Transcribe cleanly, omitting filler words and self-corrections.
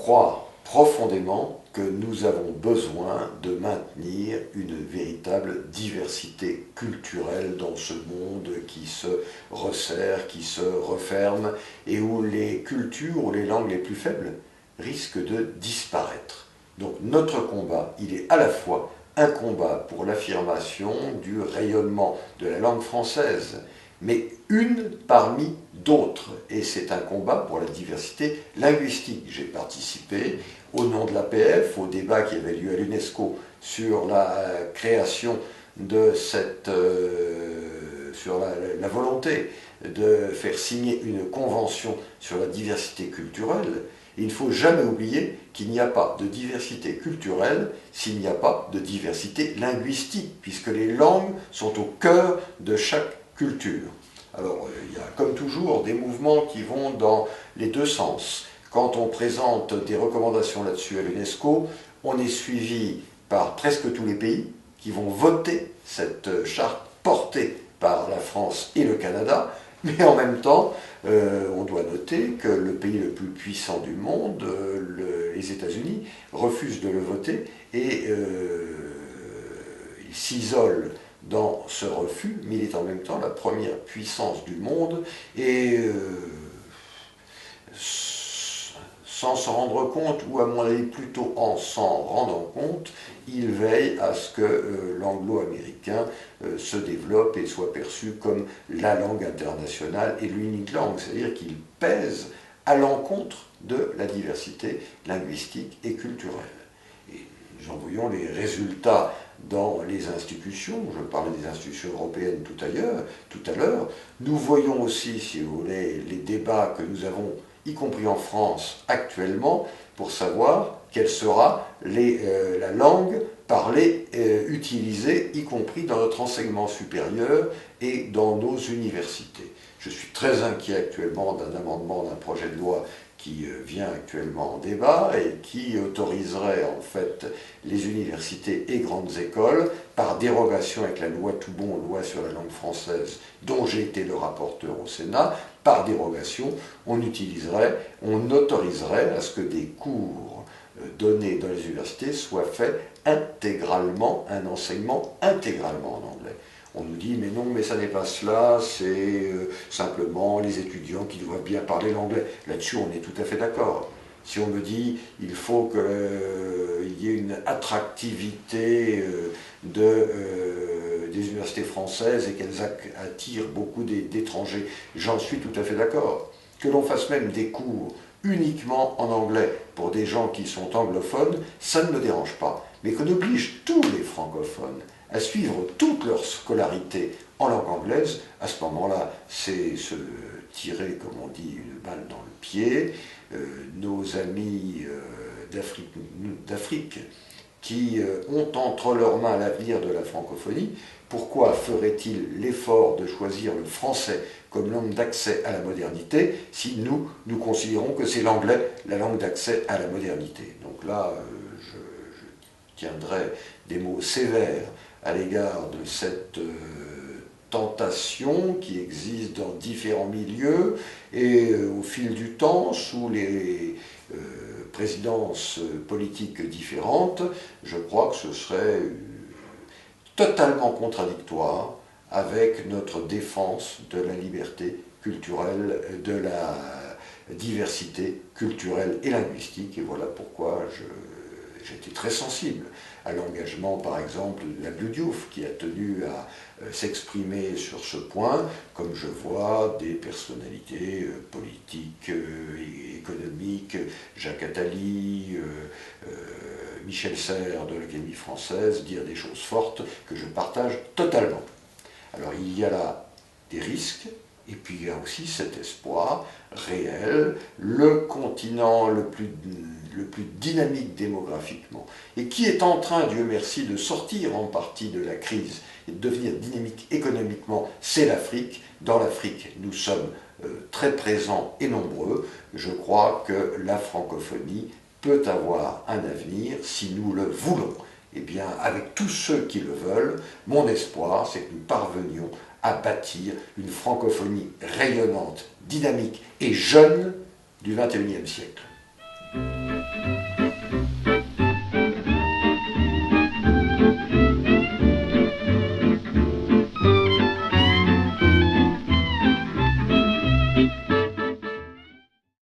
crois profondément que nous avons besoin de maintenir une véritable diversité culturelle dans ce monde qui se resserre, qui se referme, et où les cultures ou les langues les plus faibles risquent de disparaître. Donc notre combat, il est à la fois un combat pour l'affirmation du rayonnement de la langue française, mais une parmi d'autres. Et c'est un combat pour la diversité linguistique. J'ai participé au nom de l'APF au débat qui avait lieu à l'UNESCO sur la création de cette... sur la volonté de faire signer une convention sur la diversité culturelle. Il ne faut jamais oublier qu'il n'y a pas de diversité culturelle s'il n'y a pas de diversité linguistique, puisque les langues sont au cœur de chaque culture. Alors, il y a comme toujours des mouvements qui vont dans les deux sens. Quand on présente des recommandations là-dessus à l'UNESCO, on est suivi par presque tous les pays qui vont voter cette charte portée par la France et le Canada, mais en même temps, on doit noter que le pays le plus puissant du monde, les États-Unis, refuse de le voter et il s'isole dans ce refus, mais il est en même temps la première puissance du monde et sans s'en rendre compte, ou à mon avis plutôt en s'en rendant compte, il veille à ce que l'anglo-américain se développe et soit perçu comme la langue internationale et l'unique langue, c'est-à-dire qu'il pèse à l'encontre de la diversité linguistique et culturelle. Et nous en voyons les résultats dans les institutions, je parlais des institutions européennes tout à l'heure, nous voyons aussi, si vous voulez, les débats que nous avons y compris en France actuellement, pour savoir quelle sera la langue parlée, utilisée, y compris dans notre enseignement supérieur et dans nos universités. Je suis très inquiet actuellement d'un amendement d'un projet de loi qui vient actuellement en débat et qui autoriserait en fait les universités et grandes écoles, par dérogation avec la loi Toubon, loi sur la langue française, dont j'ai été le rapporteur au Sénat, par dérogation, on autoriserait à ce que des cours donnés dans les universités soient faits intégralement, un enseignement intégralement en anglais. On nous dit, mais non, mais ça n'est pas cela, c'est simplement les étudiants qui doivent bien parler l'anglais. Là-dessus, on est tout à fait d'accord. Si on me dit, il faut qu'il y ait une attractivité des universités françaises et qu'elles attirent beaucoup d'étrangers, j'en suis tout à fait d'accord. Que l'on fasse même des cours uniquement en anglais pour des gens qui sont anglophones, ça ne me dérange pas. Mais qu'on oblige tous les francophones à suivre toute leur scolarité en langue anglaise, à ce moment-là, c'est se tirer, comme on dit, une balle dans le pied. Nos amis d'Afrique qui ont entre leurs mains l'avenir de la francophonie, pourquoi feraient-ils l'effort de choisir le français comme langue d'accès à la modernité si nous considérons que c'est l'anglais la langue d'accès à la modernité? Donc là, je tiendrai des mots sévères à l'égard de cette tentation qui existe dans différents milieux et au fil du temps, sous les présidences politiques différentes, je crois que ce serait totalement contradictoire avec notre défense de la liberté culturelle, de la diversité culturelle et linguistique, et voilà pourquoi j'étais très sensible à l'engagement, par exemple, de la Blue Diouf, qui a tenu à s'exprimer sur ce point, comme je vois des personnalités politiques et économiques, Jacques Attali, Michel Serres de l'Académie française, dire des choses fortes que je partage totalement. Alors il y a là des risques, et puis il y a aussi cet espoir réel, le continent le plus dynamique démographiquement, et qui est en train, Dieu merci, de sortir en partie de la crise et de devenir dynamique économiquement, c'est l'Afrique. Dans l'Afrique, nous sommes très présents et nombreux. Je crois que la francophonie peut avoir un avenir si nous le voulons. Eh bien, avec tous ceux qui le veulent, mon espoir, c'est que nous parvenions à bâtir une francophonie rayonnante, dynamique et jeune du XXIe siècle.